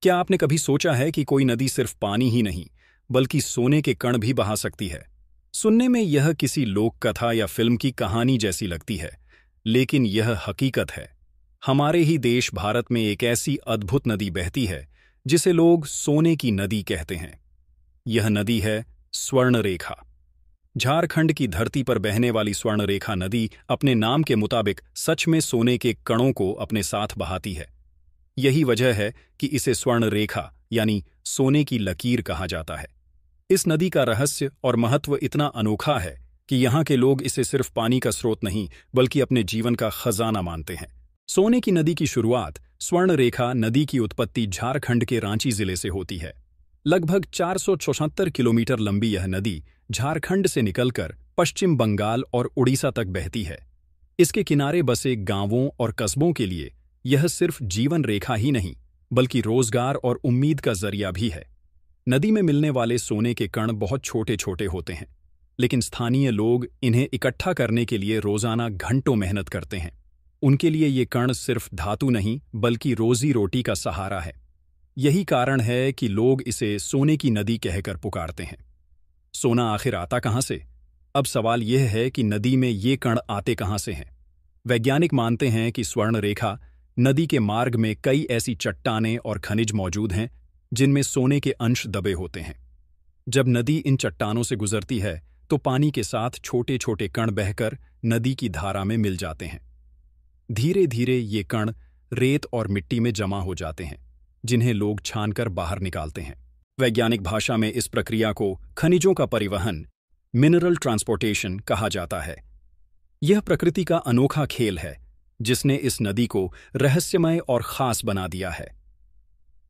क्या आपने कभी सोचा है कि कोई नदी सिर्फ पानी ही नहीं बल्कि सोने के कण भी बहा सकती है? सुनने में यह किसी लोक कथा या फिल्म की कहानी जैसी लगती है, लेकिन यह हकीकत है। हमारे ही देश भारत में एक ऐसी अद्भुत नदी बहती है जिसे लोग सोने की नदी कहते हैं। यह नदी है स्वर्णरेखा। झारखंड की धरती पर बहने वाली स्वर्णरेखा नदी अपने नाम के मुताबिक सच में सोने के कणों को अपने साथ बहाती है। यही वजह है कि इसे स्वर्णरेखा यानी सोने की लकीर कहा जाता है। इस नदी का रहस्य और महत्व इतना अनोखा है कि यहाँ के लोग इसे सिर्फ पानी का स्रोत नहीं बल्कि अपने जीवन का खजाना मानते हैं। सोने की नदी की शुरुआत स्वर्णरेखा नदी की उत्पत्ति झारखंड के रांची जिले से होती है। लगभग 476 किलोमीटर लंबी यह नदी झारखंड से निकलकर पश्चिम बंगाल और उड़ीसा तक बहती है। इसके किनारे बसे गांवों और कस्बों के लिए यह सिर्फ जीवन रेखा ही नहीं बल्कि रोजगार और उम्मीद का जरिया भी है। नदी में मिलने वाले सोने के कण बहुत छोटे छोटे होते हैं, लेकिन स्थानीय लोग इन्हें इकट्ठा करने के लिए रोजाना घंटों मेहनत करते हैं। उनके लिए ये कण सिर्फ धातु नहीं बल्कि रोजी रोटी का सहारा है। यही कारण है कि लोग इसे सोने की नदी कहकर पुकारते हैं। सोना आखिर आता कहाँ से? अब सवाल यह है कि नदी में ये कण आते कहाँ से हैं। वैज्ञानिक मानते हैं कि स्वर्णरेखा नदी के मार्ग में कई ऐसी चट्टानें और खनिज मौजूद हैं जिनमें सोने के अंश दबे होते हैं। जब नदी इन चट्टानों से गुजरती है तो पानी के साथ छोटे छोटे कण बहकर नदी की धारा में मिल जाते हैं। धीरे धीरे ये कण रेत और मिट्टी में जमा हो जाते हैं, जिन्हें लोग छानकर बाहर निकालते हैं। वैज्ञानिक भाषा में इस प्रक्रिया को खनिजों का परिवहन मिनरल ट्रांसपोर्टेशन कहा जाता है। यह प्रकृति का अनोखा खेल है जिसने इस नदी को रहस्यमय और खास बना दिया है।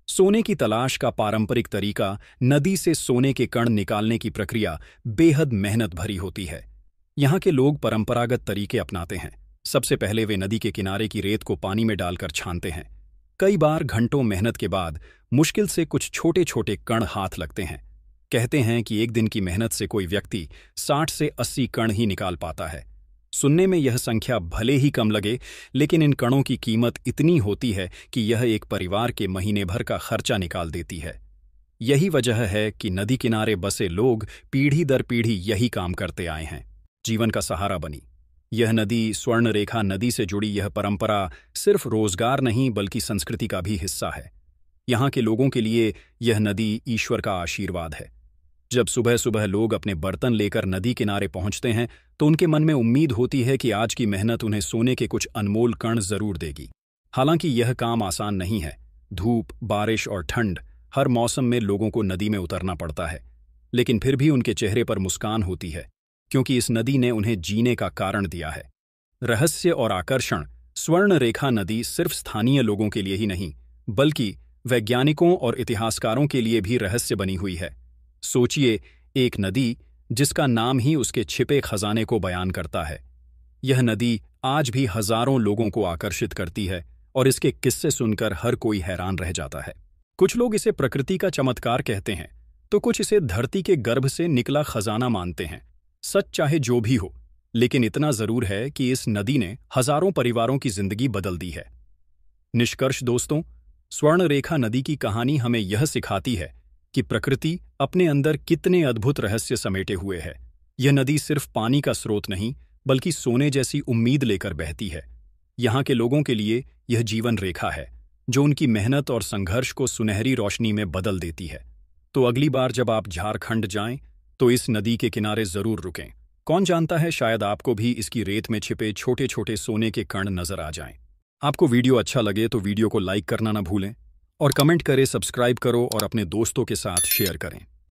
सोने की तलाश का पारंपरिक तरीका नदी से सोने के कण निकालने की प्रक्रिया बेहद मेहनत भरी होती है। यहाँ के लोग परंपरागत तरीके अपनाते हैं। सबसे पहले वे नदी के किनारे की रेत को पानी में डालकर छानते हैं। कई बार घंटों मेहनत के बाद मुश्किल से कुछ छोटे छोटे कण हाथ लगते हैं। कहते हैं कि एक दिन की मेहनत से कोई व्यक्ति 60 से 80 कण ही निकाल पाता है। सुनने में यह संख्या भले ही कम लगे, लेकिन इन कणों की कीमत इतनी होती है कि यह एक परिवार के महीने भर का खर्चा निकाल देती है। यही वजह है कि नदी किनारे बसे लोग पीढ़ी दर पीढ़ी यही काम करते आए हैं। जीवन का सहारा बनी यह नदी स्वर्णरेखा नदी से जुड़ी यह परंपरा सिर्फ रोजगार नहीं बल्कि संस्कृति का भी हिस्सा है। यहाँ के लोगों के लिए यह नदी ईश्वर का आशीर्वाद है। जब सुबह सुबह लोग अपने बर्तन लेकर नदी किनारे पहुंचते हैं तो उनके मन में उम्मीद होती है कि आज की मेहनत उन्हें सोने के कुछ अनमोल कण जरूर देगी। हालांकि यह काम आसान नहीं है। धूप, बारिश और ठंड, हर मौसम में लोगों को नदी में उतरना पड़ता है, लेकिन फिर भी उनके चेहरे पर मुस्कान होती है, क्योंकि इस नदी ने उन्हें जीने का कारण दिया है। रहस्य और आकर्षण स्वर्णरेखा नदी सिर्फ स्थानीय लोगों के लिए ही नहीं बल्कि वैज्ञानिकों और इतिहासकारों के लिए भी रहस्य बनी हुई है। सोचिए, एक नदी जिसका नाम ही उसके छिपे खजाने को बयान करता है। यह नदी आज भी हजारों लोगों को आकर्षित करती है और इसके किस्से सुनकर हर कोई हैरान रह जाता है। कुछ लोग इसे प्रकृति का चमत्कार कहते हैं तो कुछ इसे धरती के गर्भ से निकला खजाना मानते हैं। सच चाहे जो भी हो, लेकिन इतना जरूर है कि इस नदी ने हजारों परिवारों की जिंदगी बदल दी है। निष्कर्ष दोस्तों, स्वर्णरेखा नदी की कहानी हमें यह सिखाती है कि प्रकृति अपने अंदर कितने अद्भुत रहस्य समेटे हुए है। यह नदी सिर्फ पानी का स्रोत नहीं बल्कि सोने जैसी उम्मीद लेकर बहती है। यहाँ के लोगों के लिए यह जीवन रेखा है जो उनकी मेहनत और संघर्ष को सुनहरी रोशनी में बदल देती है। तो अगली बार जब आप झारखंड जाएं तो इस नदी के किनारे जरूर रुकें। कौन जानता है, शायद आपको भी इसकी रेत में छिपे छोटे छोटे सोने के कण नजर आ जाएं। आपको वीडियो अच्छा लगे तो वीडियो को लाइक करना ना भूलें और कमेंट करें, सब्सक्राइब करो और अपने दोस्तों के साथ शेयर करें।